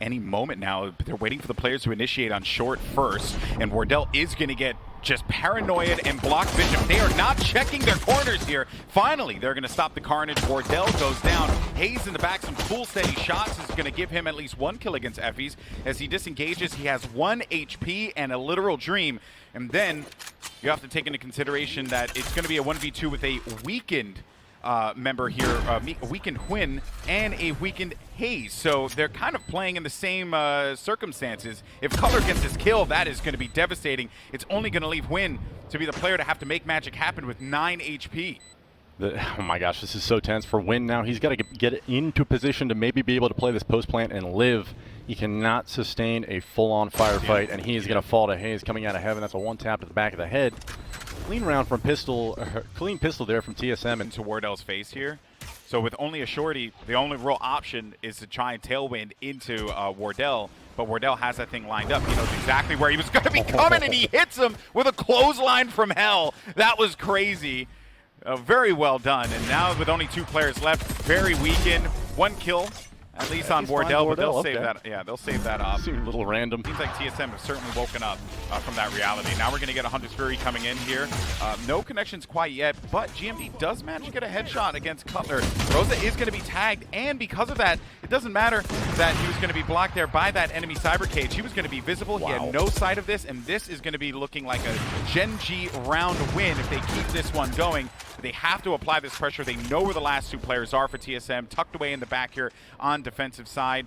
Any moment now, but they're waiting for the players to initiate on short first, and Wardell is going to get just paranoid and block vision. They are not checking their corners here. Finally, they're going to stop the carnage. Wardell goes down. Hayes in the back, some cool steady shots is going to give him at least one kill against effys. As he disengages, he has 1 HP and a literal dream. And then you have to take into consideration that it's going to be a 1v2 with a weakened member here, a weakened huynh and a weakened hazed. So they're kind of playing in the same circumstances. If Cutler gets his kill, that is going to be devastating. It's only going to leave huynh to be the player to have to make magic happen with 9 HP. Oh my gosh, this is so tense for huynh now. He's got to get into position to maybe be able to play this post plant and live. He cannot sustain a full-on firefight, and he is going to fall to Hayes coming out of heaven. That's a one tap to the back of the head. Clean round from pistol, clean pistol there from TSM into Wardell's face here. So with only a shorty, the only real option is to try and tailwind into Wardell. But Wardell has that thing lined up. He knows exactly where he was going to be coming, and he hits him with a clothesline from hell. That was crazy. Very well done. And now with only 2 players left, very weakened. 1 kill. At least on Wardell, but they'll save that. Yeah, they'll save that up. Seems a little random. Seems like TSM has certainly woken up from that reality. Now we're going to get a Hunter's Fury coming in here. No connections quite yet, but GMD does manage to get a headshot against Cutler. Rosa is going to be tagged, and because of that, it doesn't matter that he was going to be blocked there by that enemy cyber cage. He was going to be visible. Wow. He had no sight of this, and this is going to be looking like a Gen.G round win if they keep this one going. They have to apply this pressure. They know where the last 2 players are for TSM, tucked away in the back here on defensive side.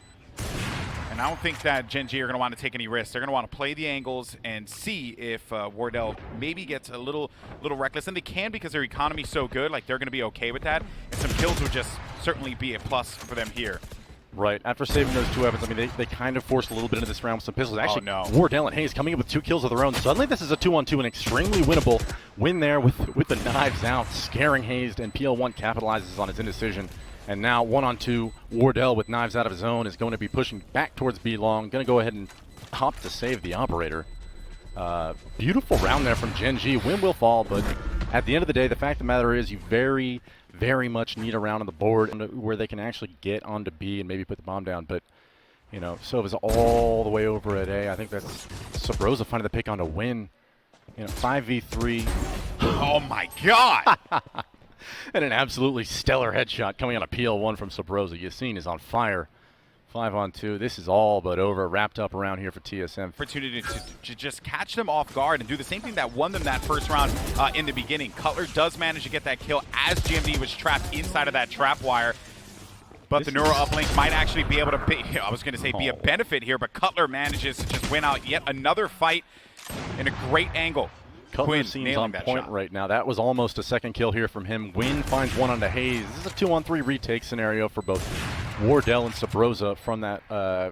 And I don't think that Gen.G are going to want to take any risks. They're going to want to play the angles and see if Wardell maybe gets a little reckless. And they can because their economy's so good. Like, they're going to be okay with that. And some kills would just certainly be a plus for them here. Right. After saving those 2 weapons, I mean, they kind of forced a little bit into this round with some pistols. Actually, no. Wardell and Hayes coming in with 2 kills of their own. Suddenly, this is a 2-on-2, an extremely winnable win there with the knives out, scaring Hayes, and PL1 capitalizes on his indecision. And now 1-on-2, Wardell with knives out of his own is going to be pushing back towards B long. Going to go ahead and hop to save the operator. Beautiful round there from Gen.G. Win will fall, but at the end of the day, the fact of the matter is you very much need a round on the board where they can actually get onto B and maybe put the bomb down. But, you know, Sova's all the way over at A. I think that's Subroza finding the pick onto win. You know, 5v3. Oh my God! And an absolutely stellar headshot coming out of PL1 from Subroza. Yassine is on fire. 5-on-2. This is all but over. Wrapped up around here for TSM. Opportunity to just catch them off guard and do the same thing that won them that first round in the beginning. Cutler does manage to get that kill as GMD was trapped inside of that trap wire. But the Neuro uplink might actually be able to be, I was going to say be a benefit here, but Cutler manages to just win out yet another fight in a great angle. Cutler seems on point right now. That was almost a 2nd kill here from him. Huynh finds 1 onto Hayes. This is a 2-on-3 retake scenario for both Wardell and Subroza from that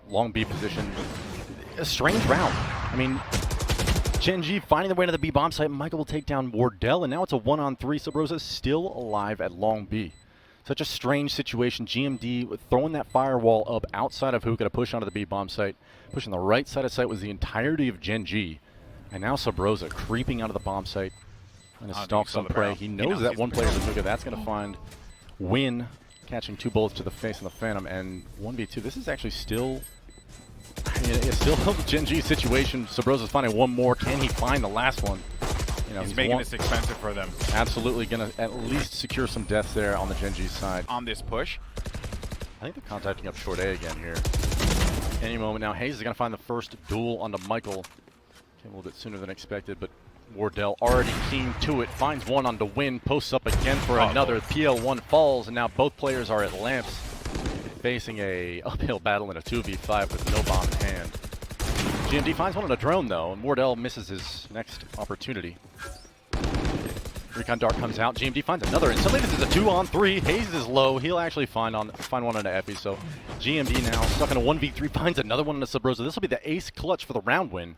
long B position. A strange round. I mean, Gen.G finding their way to the B bomb site. MkaeL will take down Wardell, and now it's a 1-on-3. Subroza still alive at long B. Such a strange situation. GMD throwing that firewall up outside of Hookah to push onto the B bomb site. Pushing the right side of site was the entirety of Gen.G. And now Subroza creeping out of the bomb site. And stalks some prey. He knows that one player is Hookah. That's going to find huynh, catching 2 bullets to the face of the Phantom. And 1v2. This is actually still, it's still a Gen.G situation. Subroza's finding 1 more. Can he find the last one? You know, he's making this expensive for them. Absolutely going to at least secure some deaths there on the Gen.G side. On this push. I think they're contacting up short A again here. Any moment now. Hayes is going to find the first duel onto MkaeL. Came a little bit sooner than expected, but Wardell already keen to it. Finds 1 onto win. Posts up again for another. PL1 falls, and now both players are at lamps. Facing a uphill battle in a 2v5 with no bomb in hand. GMD finds 1 on a drone, though, and Wardell misses his next opportunity. Recon Dart comes out. GMD finds another, and suddenly this is a 2-on-3. Hayes is low. He'll actually find 1 onto effys. So GMD now stuck in a 1v3. Finds another one onto Subroza. This will be the ace clutch for the round win.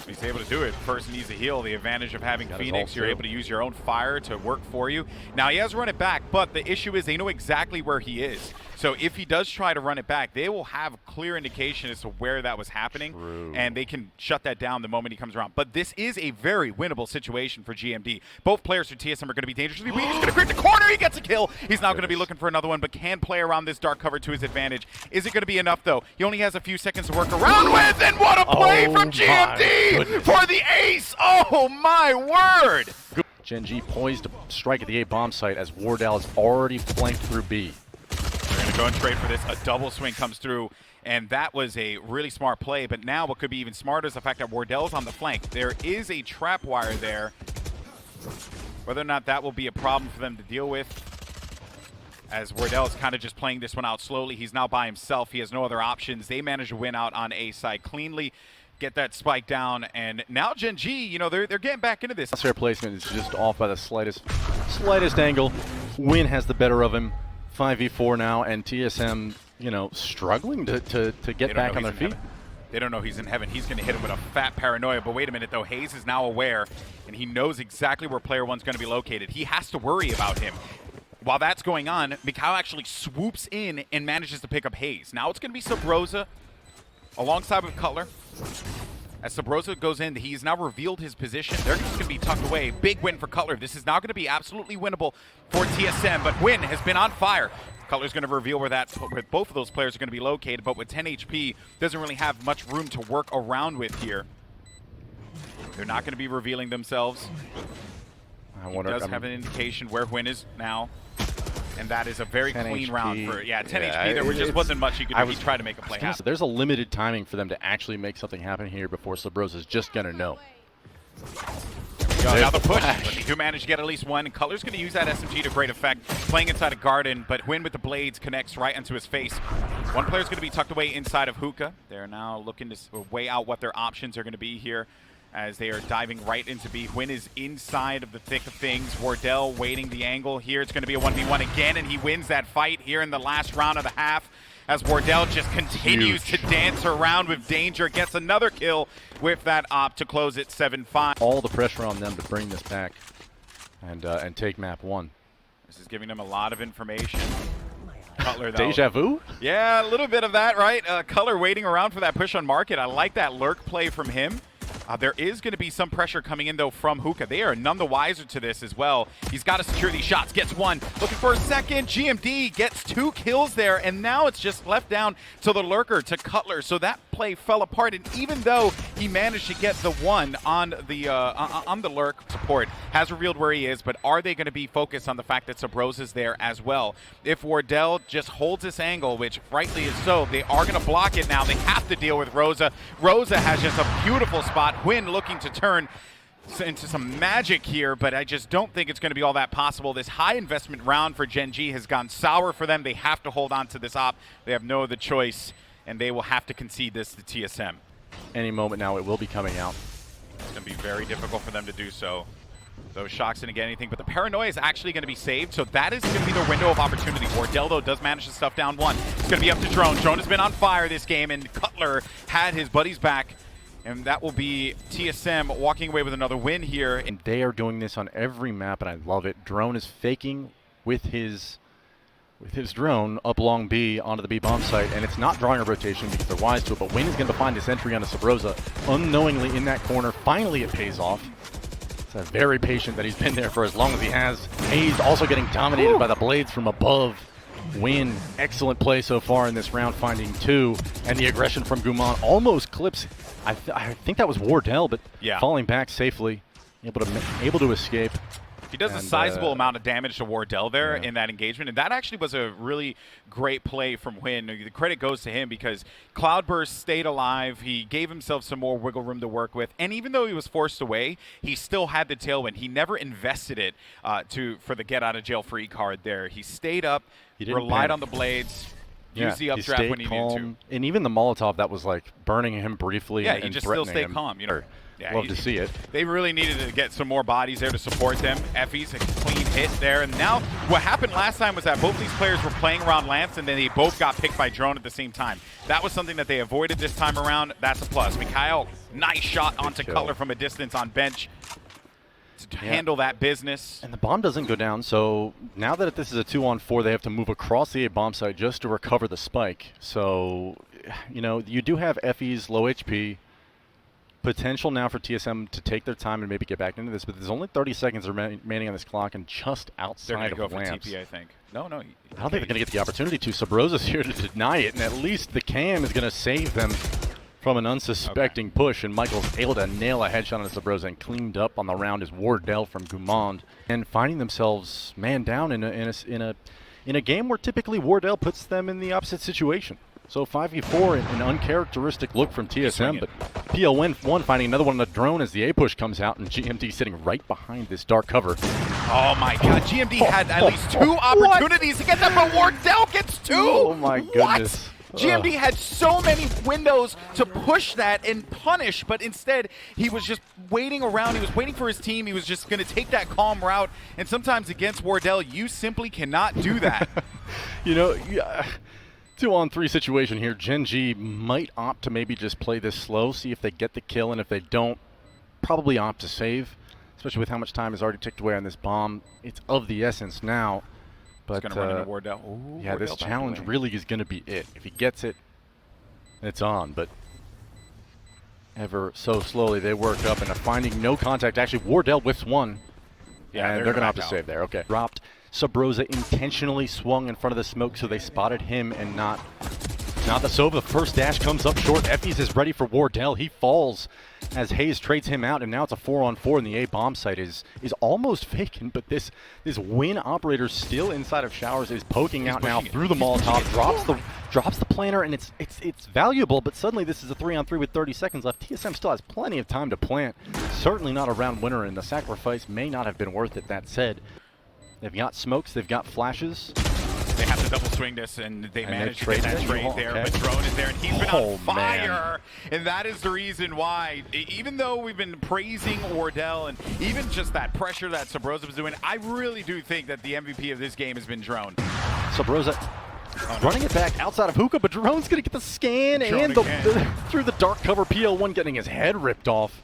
He's able to do it. First needs to heal. The advantage of having Phoenix, you're able to use your own fire to work for you. Now he has run it back, but the issue is they know exactly where he is. So So if he does try to run it back, they will have a clear indication as to where that was happening. True. And they can shut that down the moment he comes around. But this is a very winnable situation for GMD. Both players for TSM are going to be dangerously weak. He's going to create the corner. He gets a kill. He's now going to be looking for another one, but can play around this dark cover to his advantage. Is it going to be enough, though? He only has a few seconds to work around with, and what a play from GMD for the ace! Oh, my word! GenG poised to strike at the A bomb site as Wardell is already flanked through B. They're going to go and trade for this. A double swing comes through, and that was a really smart play. But now what could be even smarter is the fact that Wardell's on the flank. There is a trap wire there. Whether or not that will be a problem for them to deal with, as Wardell is kind of just playing this one out slowly. He's now by himself. He has no other options. They manage to win out on A side cleanly, get that spike down, and now Gen.G, you know, they're getting back into this. Crosshair placement is just off by the slightest angle. Huynh has the better of him. 5v4 now, and TSM, you know, struggling to get back on their feet. They don't know he's in heaven. He's going to hit him with a fat paranoia. But wait a minute, though. hazed is now aware, and he knows exactly where player one's going to be located. He has to worry about him. While that's going on, MkaeL actually swoops in and manages to pick up hazed. Now it's going to be Subroza alongside with Cutler. As Subroza goes in, he's now revealed his position. They're just going to be tucked away. Big win for Cutler. This is now going to be absolutely winnable for TSM, but huynh has been on fire. Cutler's going to reveal where both of those players are going to be located, but with 10 HP, doesn't really have much room to work around with here. They're not going to be revealing themselves. He does have an indication where huynh is now. And that is a very clean round for 10 HP. There just wasn't much you could do. He tried to make a play happen. There's a limited timing for them to actually make something happen here before Subroza's just gonna know. Now the push. But they do manage to get at least one. Cutler's going to use that SMG to great effect, playing inside a garden, but huynh with the blades connects right into his face. One player's going to be tucked away inside of hookah. They're now looking to weigh out what their options are going to be here, as they are diving right into B. huynh is inside of the thick of things. Wardell waiting the angle here. It's going to be a 1v1 again, and he wins that fight here in the last round of the half, as Wardell just continues to dance around with danger. Gets another kill with that op to close it 7-5. All the pressure on them to bring this back and take map 1. This is giving them a lot of information. Cutler, though. Deja vu? Yeah, a little bit of that, right? Cutler waiting around for that push on market. I like that lurk play from him. There is going to be some pressure coming in, though, from hookah. They are none the wiser to this as well. He's got to secure these shots. Gets one. Looking for a second. GMD gets 2 kills there, and now it's just left down to the lurker, to Cutler. So that play fell apart, and even though he managed to get the one on the lurk, support has revealed where he is, but are they going to be focused on the fact that Subroza's there as well? If Wardell just holds this angle, which rightly is so, they are going to block it now. They have to deal with Rosa. Rosa has just a beautiful spot. huynh looking to turn into some magic here, but I just don't think it's going to be all that possible. This high investment round for Gen.G has gone sour for them. They have to hold on to this op. They have no other choice, and they will have to concede this to TSM. Any moment now, it will be coming out. It's going to be very difficult for them to do so. Those shocks didn't get anything, but the paranoia is actually going to be saved, so that is going to be their window of opportunity. Wardell, though, does manage to stuff down one. It's going to be up to Drone. Drone has been on fire this game, and Cutler had his buddies back. And that will be TSM walking away with another win here. And they are doing this on every map, and I love it. Drone is faking with his drone up long B onto the B bomb site, and it's not drawing a rotation because they're wise to it, but huynh is going to find this entry onto Subroza unknowingly in that corner. Finally, it pays off. It's very patient that he's been there for as long as he has. hazed also getting dominated by the blades from above. huynh, excellent play so far in this round, finding 2, and the aggression from Guman almost clips. I think that was Wardell, but falling back safely, able to escape. He does a sizable amount of damage to Wardell there in that engagement, and that actually was a really great play from huynh. The credit goes to him because Cloudburst stayed alive. He gave himself some more wiggle room to work with, and even though he was forced away, he still had the tailwind. He never invested it for the get-out-of-jail-free card there. He stayed up, relied on the blades, used the updraft when he needed to. And even the Molotov that was like burning him briefly. Yeah, and he just still stayed him. calm, you know. Yeah, love to see it. They really needed to get some more bodies there to support them. effys, a clean hit there. And now what happened last time was that both these players were playing around Lance, and then they both got picked by Drone at the same time. That was something that they avoided this time around. That's a plus. MkaeL, nice shot onto Cutler from a distance on bench. to handle that business. And the bomb doesn't go down, so now that this is a 2-on-4, they have to move across the A bomb site just to recover the spike. So, you know, you do have effys, low HP, potential now for TSM to take their time and maybe get back into this, but there's only 30 seconds remaining on this clock and just outside of lamps. They're going to go for TP, I think. No. I don't think they're going to get the opportunity to. Subroza's here to deny it, and at least the cam is going to save them from an unsuspecting push, and MkaeL's able to nail a headshot on Subroza, and cleaned up on the round is Wardell from Gumond, and finding themselves man down in a game where typically Wardell puts them in the opposite situation. So 5v4, an uncharacteristic look from TSM, but PL1 finding another one on the drone as the A push comes out, and GMD sitting right behind this dark cover. Oh my god, GMD had at least 2 opportunities to get that, but Wardell gets 2! Oh my goodness. What? GMD had so many windows to push that and punish, but instead he was just waiting around. He was waiting for his team. He was just going to take that calm route, and sometimes against Wardell, you simply cannot do that. You know, 2-on-3 situation here. GenG might opt to maybe just play this slow, see if they get the kill, and if they don't, probably opt to save, especially with how much time is already ticked away on this bomb. It's of the essence now. But going to run into Wardell. Ooh, yeah, Wardell this challenge really is going to be it. If he gets it, it's on. But ever so slowly, they work up and are finding no contact. Actually, Wardell whiffs one. Yeah, and they're going to have to save there. Okay. Dropped. Subroza intentionally swung in front of the smoke, so they spotted him and not the Sova. The first dash comes up short. effys is ready for Wardell. He falls as hazed trades him out, and now it's a 4-on-4, and the A bomb site is almost vacant. But this win operator still inside of showers is poking out now through the Molotov, drops the planner, and it's valuable. But suddenly this is a 3-on-3 with 30 seconds left. TSM still has plenty of time to plant. Certainly not a round winner, and the sacrifice may not have been worth it. That said, they've got smokes, they've got flashes. They have to double swing this, and they managed to get that trade there, but Drone is there, and he's been on fire, and that is the reason why, even though we've been praising Wardell, and even just that pressure that Subroza was doing, I really do think that the MVP of this game has been Drone. Subroza running it back outside of hookah, but Drone's going to get the scan, and through the dark cover, PL1 getting his head ripped off.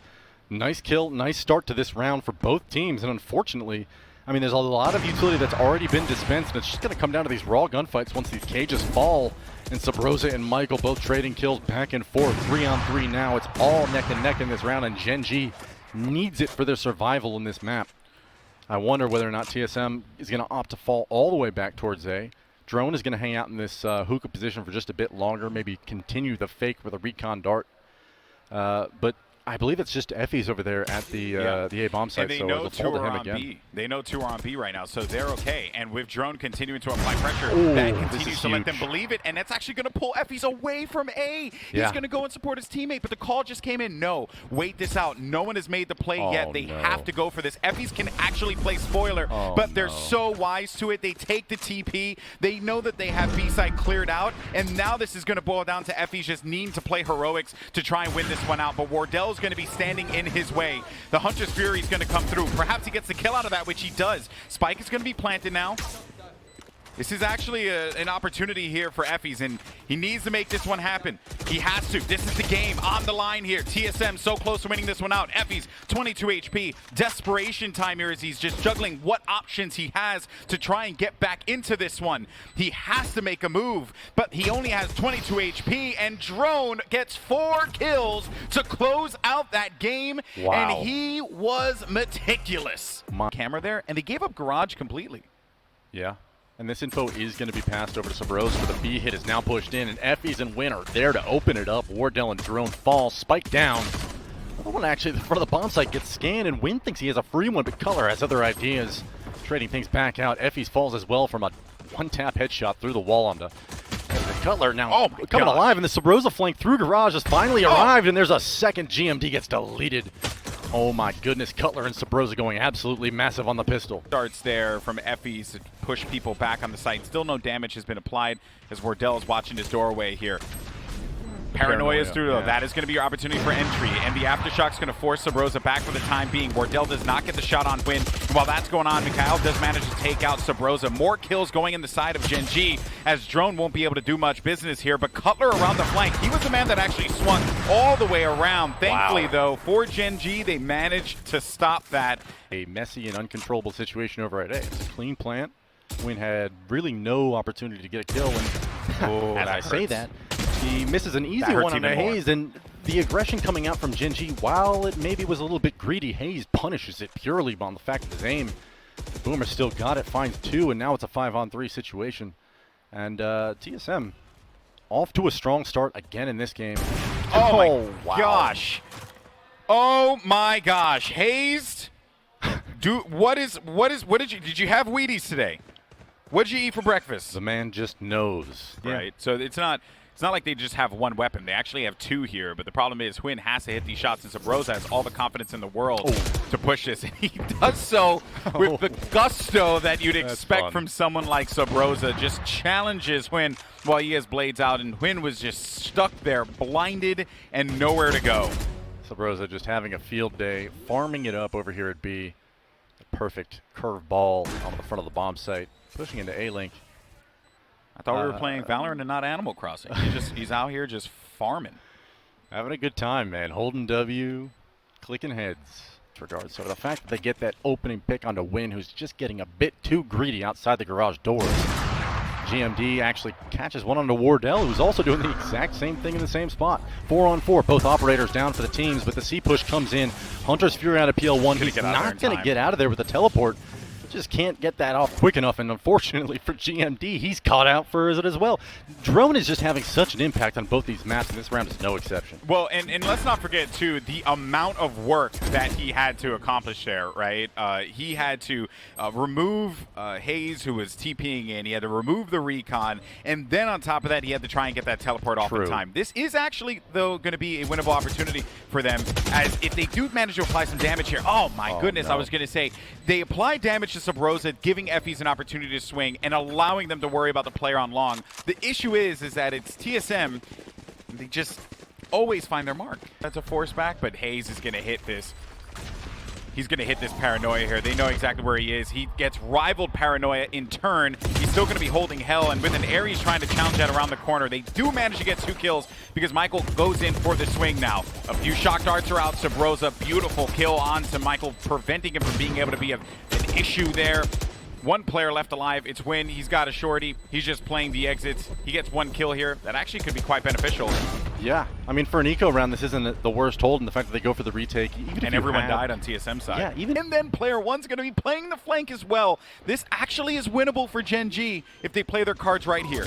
Nice kill, nice start to this round for both teams, and unfortunately, I mean, there's a lot of utility that's already been dispensed, and it's just going to come down to these raw gunfights once these cages fall. And Subroza and MkaeL both trading kills back and forth. 3-on-3 now. It's all neck and neck in this round, and GenG needs it for their survival in this map. I wonder whether or not TSM is going to opt to fall all the way back towards A. Drone is going to hang out in this hookah position for just a bit longer, maybe continue the fake with a recon dart. But I believe it's just effys over there at the A bomb site, and they so know they'll two fall to are him on again. B. They know 2 are on B right now, so they're okay. And with Drone continuing to apply pressure, that continues to let them believe it, and that's actually going to pull effys away from A. He's going to go and support his teammate, but the call just came in. No, wait this out. No one has made the play yet. They have to go for this. effys can actually play spoiler, but they're so wise to it. They take the TP. They know that they have B side cleared out, and now this is going to boil down to effys just needing to play heroics to try and win this one out. But Wardell is going to be standing in his way. The Hunter's Fury is going to come through. Perhaps he gets the kill out of that, which he does. Spike is going to be planted now. This is actually an opportunity here for effys, and he needs to make this one happen. He has to. This is the game on the line here. TSM so close to winning this one out. effys, 22 HP. Desperation time here as he's just juggling what options he has to try and get back into this one. He has to make a move, but he only has 22 HP, and Drone gets 4 kills to close out that game, and he was meticulous. Camera there, and they gave up Garage completely. Yeah. And this info is going to be passed over to Subroza, where the B hit is now pushed in, and effys and Win are there to open it up. Wardell and Drone fall, Spike down. The one actually, the front of the bomb site gets scanned, and Win thinks he has a free one, but Color has other ideas. Trading things back out. effys falls as well from a one-tap headshot through the wall onto Cutler. Now coming alive, and the Subroza flank through Garage has finally arrived, and there's a second. GMD gets deleted. Oh my goodness, Cutler and Subroza going absolutely massive on the pistol. Starts there from effys to push people back on the site. Still no damage has been applied as Wardell is watching his doorway here. Paranoia is through, though. Yeah. That is going to be your opportunity for entry. And the Aftershock's going to force Subroza back for the time being. Wardell does not get the shot on huynh. And while that's going on, MkaeL does manage to take out Subroza. More kills going in the side of Gen.G, as Drone won't be able to do much business here. But Cutler around the flank, he was the man that actually swung all the way around. Thankfully, though, for Gen.G, they managed to stop that. A messy and uncontrollable situation over at A. It's a clean plant. huynh had really no opportunity to get a kill. And as I say that, he misses an easy one on hazed, and the aggression coming out from Gen.G, while it maybe was a little bit greedy, hazed punishes it purely on the fact of his aim. Boomer still got it, finds 2, and now it's a 5-on-3 situation. And TSM off to a strong start again in this game. Oh my gosh. Oh my gosh. Hazed? Did you have Wheaties today? What did you eat for breakfast? The man just knows. Right. So it's not like they just have one weapon. They actually have 2 here, but the problem is huynh has to hit these shots, and Subroza has all the confidence in the world to push this, and he does so with the gusto that you'd expect from someone like Subroza. Just challenges huynh while he has blades out, and huynh was just stuck there, blinded, and nowhere to go. Subroza just having a field day, farming it up over here at B. A perfect curve ball on the front of the bomb site, pushing into A-Link. I thought we were playing Valorant and not Animal Crossing. He's out here just farming. Having a good time, man. Holding W, clicking heads. Regards. So the fact that they get that opening pick onto huynh, who's just getting a bit too greedy outside the garage doors. GMD actually catches one onto Wardell, who's also doing the exact same thing in the same spot. 4-on-4, both operators down for the teams, but the C push comes in. Hunter's Fury out of PL1. He's not going to get out of there with the teleport. Just can't get that off quick enough, and unfortunately for GMD, he's caught out for it as well. Drone is just having such an impact on both these maps, and this round is no exception. Well, and let's not forget, too, the amount of work that he had to accomplish there, right? He had to remove hazed, who was TPing in. He had to remove the recon, and then on top of that, he had to try and get that teleport off in time. This is actually, though, going to be a winnable opportunity for them, as if they do manage to apply some damage here. Oh, my goodness, no. I was going to say, they apply damage to Subroza, giving effys an opportunity to swing and allowing them to worry about the player on long. The issue is that it's TSM. They just always find their mark. That's a force back, but hazed is going to hit this. He's going to hit this Paranoia here. They know exactly where he is. He gets rivaled Paranoia in turn. He's still going to be holding hell, and with an Ares trying to challenge that around the corner, they do manage to get 2 kills because MkaeL goes in for the swing now. A few shock darts are out. Subroza, beautiful kill onto MkaeL, preventing him from being able to be an issue there. 1 player left alive. It's huynh. He's got a shorty. He's just playing the exits. He gets 1 kill here. That actually could be quite beneficial. Yeah. I mean, for an eco round, this isn't the worst hold, and the fact that they go for the retake. Even and everyone died on TSM side. Yeah, and then player 1's going to be playing the flank as well. This actually is winnable for Gen.G if they play their cards right here.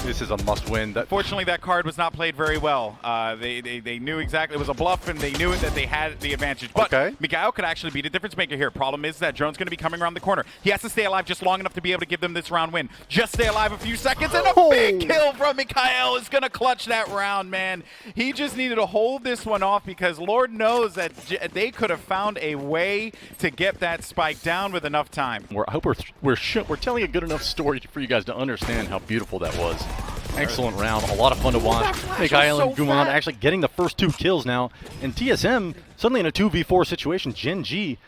This is a must-win. Fortunately, that card was not played very well. They knew exactly it was a bluff, and they knew that they had the advantage. But MkaeL could actually be the difference maker here. Problem is that Drone's going to be coming around the corner. He has to stay alive just long enough to be able to give them this round win. Just stay alive a few seconds, and a big kill from MkaeL is going to clutch that round, man. He just needed to hold this one off because Lord knows that they could have found a way to get that spike down with enough time. I hope we're telling a good enough story for you guys to understand how beautiful that was. Excellent round, a lot of fun to watch. MkaeL and Guman actually getting the first 2 kills now, and TSM suddenly in a 2v4 situation. Gen.G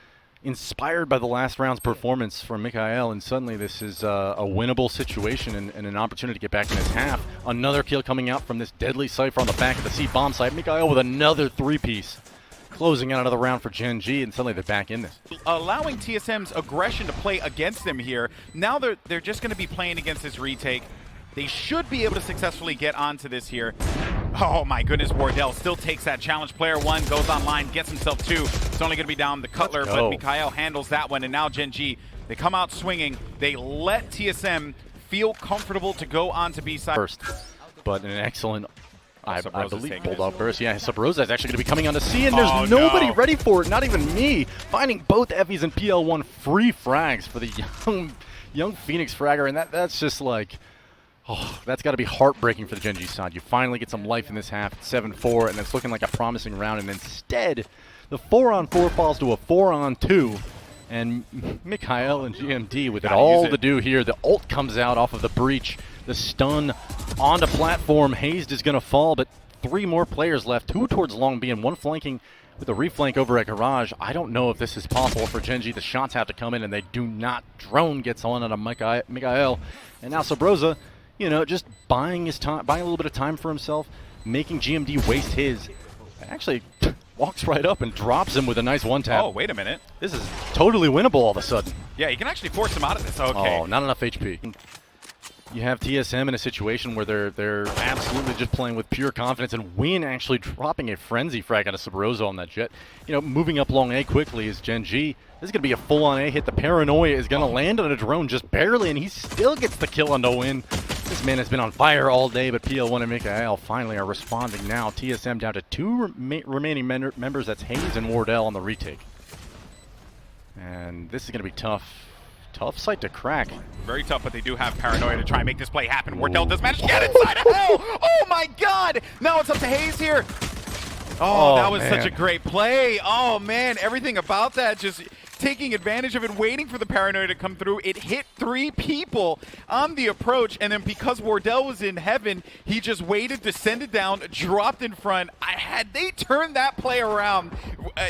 inspired by the last round's performance from MkaeL, and suddenly this is a winnable situation and an opportunity to get back in this half. Another kill coming out from this deadly Cypher on the back of the C bomb site. MkaeL with another 3-piece. Closing out another round for Gen.G, and suddenly they're back in this. Allowing TSM's aggression to play against them here. Now they're just going to be playing against this retake. They should be able to successfully get onto this here. Oh my goodness, Wardell still takes that challenge. Player 1 goes online, gets himself 2. It's only going to be down the Cutler, but MkaeL handles that one, and now Gen.G, they come out swinging. They let TSM feel comfortable to go on to B side. First, but an excellent, I believe, Bulldog burst. Yeah, Subroza is actually going to be coming on to C, and there's nobody ready for it, not even me. Finding both effys and PL1 free frags for the young Phoenix fragger, and that's just like... Oh, that's got to be heartbreaking for the Gen.G side. You finally get some life in this half. It's 7-4, and it's looking like a promising round. And instead, the 4-on-4 falls to a 4-on-2. And MkaeL and GMD with it all to do here. The ult comes out off of the breach. The stun onto platform. Hazed is going to fall, but 3 more players left, 2 towards Long B and 1 flanking with a reflank over at Garage. I don't know if this is possible for GenG. The shots have to come in, and they do not. Drone gets on a MkaeL. And now Subroza, you know, just buying his time, buying a little bit of time for himself, making GMD waste his. Actually walks right up and drops him with a nice one-tap. Oh, wait a minute. This is totally winnable all of a sudden. Yeah, you can actually force him out of this. Okay. Oh, not enough HP. You have TSM in a situation where they're absolutely just playing with pure confidence, and Win actually dropping a frenzy frag out of Subroza on that jet. You know, moving up long A quickly is GenG. This is going to be a full-on A hit. The paranoia is going to land on a drone just barely, and he still gets the kill on the Win. This man has been on fire all day, but PL1 and MkaeL finally are responding now. TSM down to 2 remaining members. That's hazed and Wardell on the retake. And this is going to be tough. Tough site to crack. Very tough, but they do have paranoia to try and make this play happen. Wardell does manage to get inside of hell! Oh my god! Now it's up to hazed here. Oh, that was such a great play. Oh man, everything about that, just taking advantage of it, waiting for the paranoia to come through. It hit 3 people on the approach, and then because Wardell was in heaven, he just waited, descended down, dropped in front. Had they turned that play around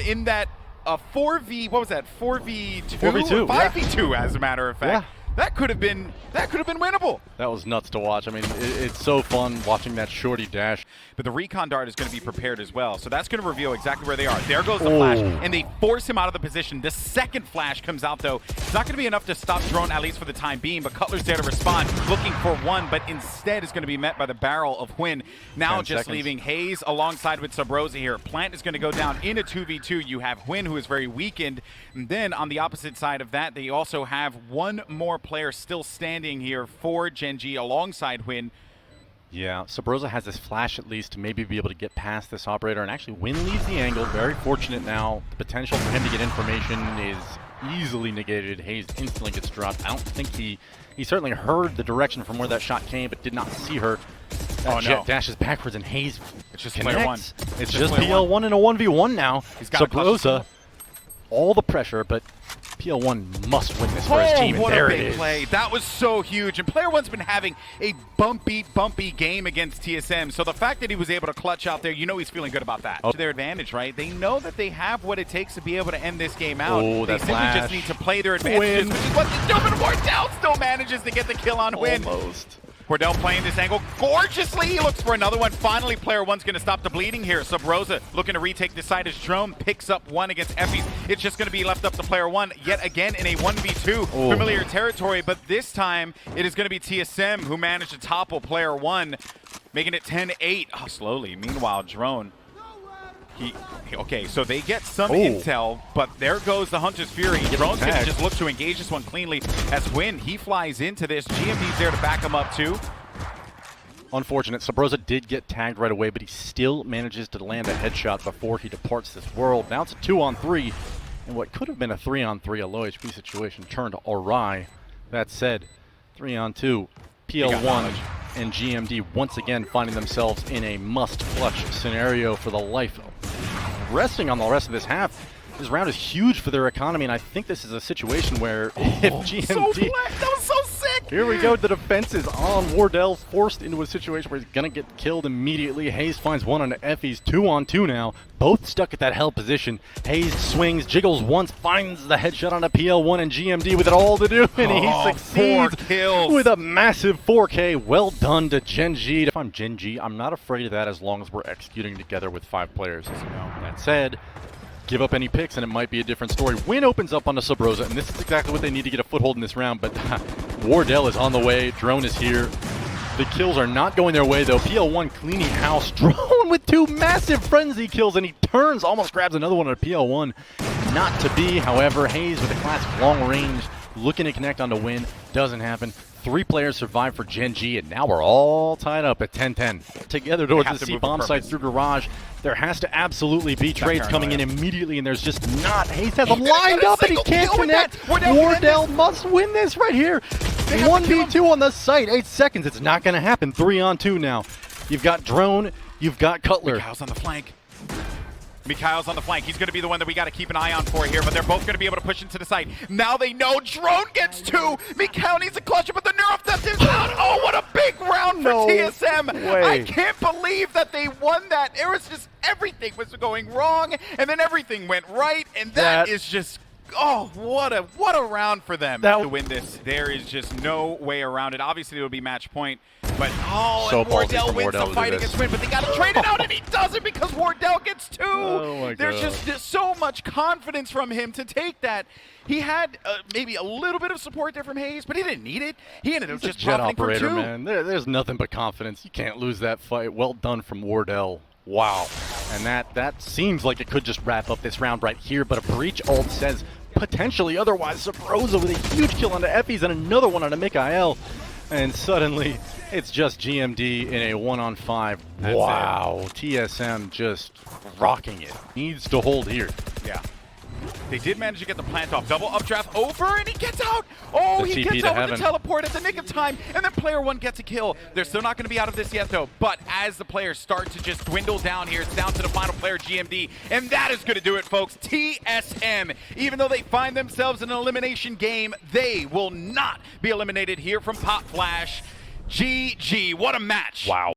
in that 4v, what was that? 4v2? 4v2, 5v2, as a matter of fact. Yeah. That could have been winnable. That was nuts to watch. I mean, it's so fun watching that shorty dash. But the recon dart is going to be prepared as well, so that's going to reveal exactly where they are. There goes the flash, and they force him out of the position. The second flash comes out, though. It's not going to be enough to stop Drone, at least for the time being, but Cutler's there to respond, looking for one, but instead is going to be met by the barrel of huynh. Now just leaving hazed alongside with Subroza here. Plant is going to go down in a 2v2. You have huynh, who is very weakened, and then on the opposite side of that, they also have one more player still standing here for GenG alongside huynh. Yeah, Subroza has this flash at least to maybe be able to get past this operator, and actually huynh leaves the angle. Very fortunate now. The potential for him to get information is easily negated. hazed instantly gets dropped. I don't think he certainly heard the direction from where that shot came, but did not see her. That jet dashes backwards, and hazed it's just player one. It's just PL1 in a 1v1 now. He's got Subroza, all the pressure, but PL1 must win this for his team, and there it is. Play. That was so huge, and Player One's been having a bumpy game against TSM, so the fact that he was able to clutch out there, you know he's feeling good about that. To their advantage, right? They know that they have what it takes to be able to end this game out. They simply just need to play their advantages, which is what they're doing. Wardell still manages to get the kill on huynh. Almost. Wardell playing this angle gorgeously. He looks for another one. Finally, Player One's going to stop the bleeding here. Subroza looking to retake this side as Drone picks up one against effys. It's just going to be left up to Player One yet again in a 1v2. Familiar territory, but this time it is going to be TSM who managed to topple Player One, making it 10-8. Oh, slowly. Meanwhile, Drone. Okay, so they get some intel, but there goes the Hunter's Fury. Drone's going to just look to engage this one cleanly as huynh, he flies into this. GMD's there to back him up too. Unfortunate. Subroza did get tagged right away, but he still manages to land a headshot before he departs this world. Now it's a 2-on-3, and what could have been a 3-on-3, a low HP situation, turned awry. That said, 3-on-2, PL1 and GMD once again finding themselves in a must-clutch scenario for the life. Resting on the rest of this half, this round is huge for their economy, and I think this is a situation where if GMD... That was so sick! Here we go, the defense is on. Wardell forced into a situation where he's going to get killed immediately. hazed finds one on effys, 2-on-2 now. Both stuck at that hell position. hazed swings, jiggles once, finds the headshot on a PL1 and GMD with it all to do, and he succeeds 4 kills with a massive 4K. Well done to GenG. If I'm GenG, I'm not afraid of that as long as we're executing together with 5 players. That said, give up any picks and it might be a different story. huynh opens up onto Subroza, and this is exactly what they need to get a foothold in this round, but Wardell is on the way. Drone is here. The kills are not going their way, though. PL1 cleaning house. Drone with 2 massive frenzy kills, and he turns, almost grabs another one at PL1. Not to be, however. hazed with a classic long range, looking to connect onto huynh. Doesn't happen. 3 players survive for GenG, and now we're all tied up at 10-10. Together towards the C-bomb site through Garage. There has to absolutely be trades coming in immediately, and there's just not. hazed has them lined up, and he can't connect. Wardell must win this right here. 1v2 on the site, 8 seconds. It's not going to happen. 3-on-2 now. You've got Drone, you've got Cutler. MkaeL's on the flank. MkaeL's on the flank. He's going to be the one that we got to keep an eye on for here, but they're both going to be able to push into the site. Now they know Drone gets 2. MkaeL needs a clutch, but the Neuro Theft is out. Oh, what a big round for TSM. I can't believe that they won that. It was just everything was going wrong, and then everything went right, and that is just... Oh, what a round for them to win this. There is just no way around it. Obviously, it'll be match point, but and Wardell wins the fight against Win, but they got to trade it out, and he doesn't because Wardell gets 2. Oh my God. There's just so much confidence from him to take that. He had maybe a little bit of support there from hazed, but he didn't need it. He ended up just jet profiting operator, for 2. man. There's nothing but confidence. You can't lose that fight. Well done from Wardell. Wow. And that seems like it could just wrap up this round right here, but a breach ult says potentially otherwise. Subroza with a huge kill onto effys and another one onto MkaeL. And suddenly, it's just GMD in a 1-on-5. Wow. TSM just rocking it. Needs to hold here. Yeah. They did manage to get the plant off. Double updraft over, and he gets out. Oh, he gets out with the teleport at the nick of time, and then player 1 gets a kill. They're still not going to be out of this yet, though. But as the players start to just dwindle down here, it's down to the final player, GMD. And that is going to do it, folks. TSM, even though they find themselves in an elimination game, they will not be eliminated here from PopFlash. GG. What a match. Wow.